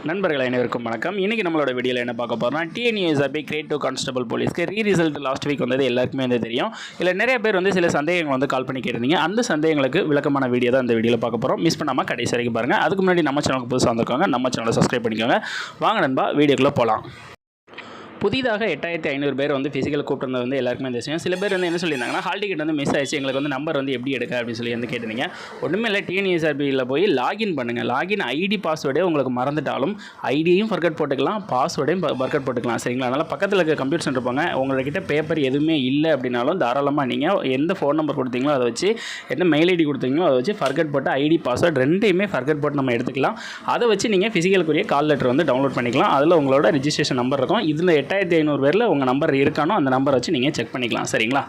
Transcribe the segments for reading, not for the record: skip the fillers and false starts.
நண்பர்கள் அனைவருக்கும் வணக்கம். இன்றைக்கி நம்மளோட வீடியோவில் என்ன பார்க்க போகிறோம்னா, டிஎன்யூஎஸ்ஆர்பி கிரேட் 2 கான்ஸ்டபிள் போலீஸ்க்கு ரிசல்ட் லாஸ்ட் வீக் வந்தது எல்லாருக்குமே வந்து தெரியும். இல்லை நிறைய பேர் வந்து சில சந்தேகங்கள் வந்து கால் பண்ணி கேட்டிருந்தீங்க. அந்த சந்தேகங்களுக்கு விளக்கமான வீடியோ தான் இந்த வீடியோவில் பார்க்க போகிறோம். மிஸ் பண்ணாமல் கடைசி வரைக்கும் பாருங்கள். அதுக்கு முன்னாடி நம்ம சேனலுக்கு புதுசாக வந்திருக்காங்க, நம்ம சேனலை சப்ஸ்கிரைப் பண்ணிக்கோங்க. வாங்க நண்பா, வீடியோக்குள்ளே போகலாம். புதிதாக 8500 பேர் வந்து ஃபிசிக்கல் கூப்பிட்டு வந்து எல்லாருக்குமே தெரியும். சில பேர் வந்து என்ன சொல்லியிருந்தாங்கன்னா, ஹால் டிக்கெட் வந்து மிஸ் ஆயிடுச்சு, எங்களுக்கு வந்து நம்பர் வந்து எப்படி எடுக்க அப்படின்னு சொல்லி வந்து கேட்டிருந்தீங்க. ஒன்றுமே இல்லை, டிஎன்யூஎஸ்ஆர்பியில் போய் லாகின் பண்ணுங்கள். லாகின் ஐடி பாஸ்வேர்டே உங்களுக்கு மறந்துட்டாலும் ஐடியும் ஃபர்கட் போட்டுக்கலாம், பாஸ்வேர்டையும் ஃபர்கட் போட்டுக்கலாம். சரிங்களா? அதனால் பக்கத்தில் இருக்க கம்ப்யூட்டர் சென்டர் போங்க. உங்கள்கிட்ட பேப்பர் எதுவுமே இல்லை அப்படின்னாலும் தாராளமாக நீங்கள் எந்த ஃபோன் நம்பர் கொடுத்தீங்களோ அதை வச்சு, என்ன மெயில் ஐடி கொடுத்தீங்களோ அதை வச்சு ஃபர்கட் போட்டு ஐடி பாஸ்வேர்டு ரெண்டையுமே ஃபர்கட் போட்டு நம்ம எடுத்துக்கலாம். அதை வச்சு நீங்கள் ஃபிசிக்கலுக்குரிய கால் லெட்டர் வந்து டவுன்லோட் பண்ணிக்கலாம். அதில் உங்களோட ரிஜிஸ்ட்ரேஷன் நம்பர் இருக்கும். இதில் 8500 பேரில் உங்கள் நம்பர் இருக்கானோ அந்த நம்பரை வச்சு நீங்கள் செக் பண்ணிக்கலாம். சரிங்களா?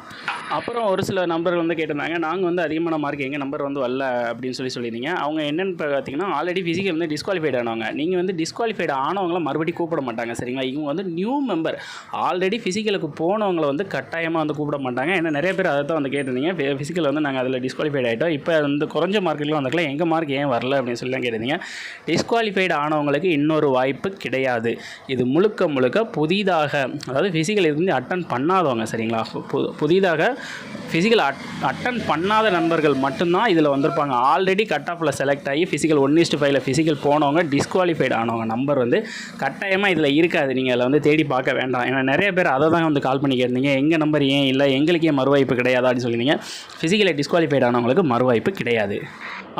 அப்புறம் ஒரு சில நம்பர் வந்து கேட்டிருந்தாங்க, நாங்கள் வந்து அதிகமான மார்க் எங்கள் நம்பர் வந்து வரல அப்படின்னு சொல்லியிருந்தீங்க. அவங்க என்னென்னு பார்த்தீங்கன்னா, ஆல்ரெடி ஃபிசிக்கல் வந்து டிஸ்குவாலிஃபைட் ஆனவங்க. நீங்கள் வந்து டிஸ்குவாலிஃபைட் ஆனவங்கள மறுபடியும் கூப்பிட மாட்டாங்க. சரிங்களா? இவங்க வந்து நியூ மெம்பர், ஆல்ரெடி ஃபிசிக்கலுக்கு போனவங்களை வந்து கட்டாயமாக வந்து கூப்பிட மாட்டாங்க. ஏன்னா நிறைய பேர் அதை தான் வந்து கேட்டிருந்தீங்க, ஃபிசிக்கல் வந்து நாங்கள் அதில் டிஸ்குவாலிஃபைட் ஆகிட்டோம், இப்போ வந்து குறைஞ்ச மார்க்குலாம் வந்துக்கலாம், எங்கள் மார்க் ஏன் வரல அப்படின்னு சொல்லி தான் கேட்டிருந்தீங்க. டிஸ்குவாலிஃபைட் ஆனவங்களுக்கு இன்னொரு வாய்ப்பு கிடையாது. இது முழுக்க முழுக்க புதிதாக, அதாவது ஃபிசிக்கல் இருந்து அட்டன் பண்ணாதவங்க. சரிங்களா? புதிதாக ஃபிசிக்கல் அட்டன் பண்ணாத நண்பர்கள் மட்டும்தான் இதில் வந்திருப்பாங்க. ஆல்ரெடி கட் ஆஃபில் செலக்ட் ஆகி ஃபிசிக்கல் 1:5 ஃபிசிக்கல் போனவங்க, டிஸ்குவாலிஃபைட் ஆனவங்க நம்பர் வந்து கட்டாயமாக இதில் இருக்காது. நீங்கள் அதில் வந்து தேடி பார்க்க வேண்டாம். ஏன்னா நிறைய பேர் அதை தான் வந்து கால் பண்ணி கேட்டீங்க, எங்கள் நம்பர் ஏன் இல்லை, எங்களுக்கு ஏன் மறுவாய்ப்பு கிடையாது அப்படின்னு சொல்லியிருந்தீங்க. ஃபிசிக்கலை டிஸ்குவாலிஃபைட் ஆனவங்களுக்கு மறுவாய்ப்பு கிடையாது.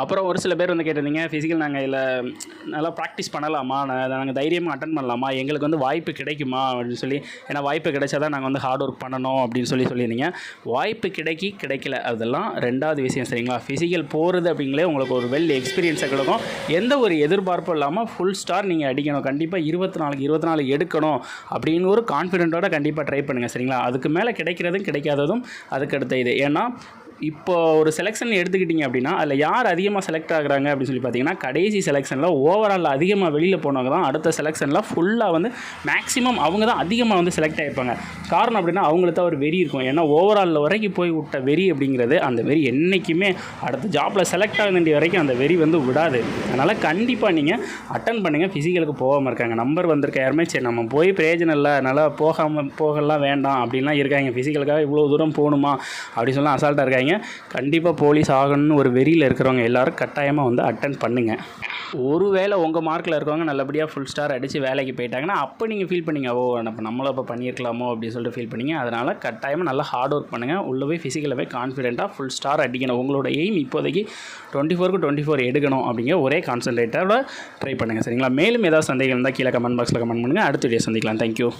அப்புறம் ஒரு சில பேர் வந்து கேட்டிருந்தீங்க, ஃபிசிக்கல் நாங்கள் இதில் நல்லா ப்ராக்டிஸ் பண்ணலாமா, நாங்கள் தைரியமாக அட்டன் பண்ணலாமா, எங்களுக்கு வந்து வாய்ப்பு கிடைக்குமா அப்படின்னு சொல்லி. ஏன்னா வாய்ப்பு கிடைச்சா தான் நாங்கள் வந்து ஹார்ட் ஒர்க் பண்ணணும் அப்படின்னு சொல்லியிருந்தீங்க. வாய்ப்பு கிடைக்கல அதெல்லாம் ரெண்டாவது விஷயம். சரிங்களா? ஃபிசிக்கல் போகிறது அப்படிங்களே உங்களுக்கு ஒரு வெல் எக்ஸ்பீரியன்ஸாக கிடைக்கும். எந்த ஒரு எதிர்பார்ப்பும் இல்லாமல் ஃபுல் ஸ்டார் நீங்கள் அடிக்கணும். கண்டிப்பாக 24 எடுக்கணும் அப்படின்னு ஒரு கான்ஃபிடென்ட்டோட கண்டிப்பாக ட்ரை பண்ணுங்கள். சரிங்களா? அதுக்கு மேலே கிடைக்கிறதும் கிடைக்காததும் அதுக்கு அடுத்த இது. ஏன்னா இப்போ ஒரு செலெக்ஷன் எடுத்துக்கிட்டிங்க அப்படின்னா, அதில் யார் அதிகமாக செலக்ட் ஆகுறாங்க அப்படின்னு சொல்லி பார்த்தீங்கன்னா, கடைசி செலெக்ஷனில் ஓவராலில் அதிகமாக வெளியில் போனவங்க தான் அடுத்த செலெக்ஷனில் ஃபுல்லாக வந்து மேக்ஸிமம் அவங்க தான் அதிகமாக வந்து செலக்ட் ஆகிருப்பாங்க. காரணம் அப்படின்னா அவங்களுக்கு தான் ஒரு வெறி இருக்கும். ஏன்னா ஓவராலில் வரைக்கும் போய் விட்ட வெறி அப்படிங்கிறது, அந்த வெறி என்றைக்குமே அடுத்த ஜாப்பில் செலக்ட் ஆக வேண்டிய வரைக்கும் அந்த வெறி வந்து விடாது. அதனால் கண்டிப்பாக நீங்கள் அட்டன் பண்ணுங்கள். ஃபிசிக்கலுக்கு போகாமல் இருக்காங்க, நம்பர் வந்திருக்க யாருமே சரி நம்ம போய் பிரயோஜனம் இல்லை, நல்லா போகலாம் வேண்டாம் அப்படின்லாம் இருக்காங்க. ஃபிசிக்கலுக்காக இவ்வளோ தூரம் போகணுமா அப்படின்னு சொல்லலாம் அசால்ட்டாக இருக்காங்க. கண்டிப்பாக போலீஸ் ஆகணும்னு ஒரு வெறியில் இருக்கிறவங்க எல்லாரும் கட்டாயமாக வந்து அட்டன் பண்ணுங்கள். ஒருவேளை உங்கள் மார்க்கில் இருக்கவங்க நல்லபடியாக ஃபுல் ஸ்டார் அடித்து வேலைக்கு போயிட்டாங்கன்னா அப்போ நீங்கள் ஃபீல் பண்ணிங்க, ஓ நம்மளும் அப்போ பண்ணியிருக்கலாமோ அப்படின்னு சொல்லிட்டு ஃபீல் பண்ணிங்க. அதனால் கட்டாயமாக நல்லா ஹார்ட் ஒர்க் பண்ணுங்கள். உள்ளே போய் ஃபிசிக்கலில் போய் கான்ஃபிடென்ட்டாக ஃபுல் ஸ்டார் அடிக்கணும். உங்களோட எய்ம் இப்போதைக்கு 24 எடுக்கணும் அப்படிங்கிற ஒரே கான்சன்ட்ரேட்டோட ட்ரை பண்ணுங்கள். சரிங்களா? மேலும் ஏதாவது சந்தேகம் இருந்தால் கீழே கமெண்ட் பாக்ஸில் கமெண்ட் பண்ணுங்கள். அடுத்த வீடியோ சந்திக்கலாம். தேங்க்யூ.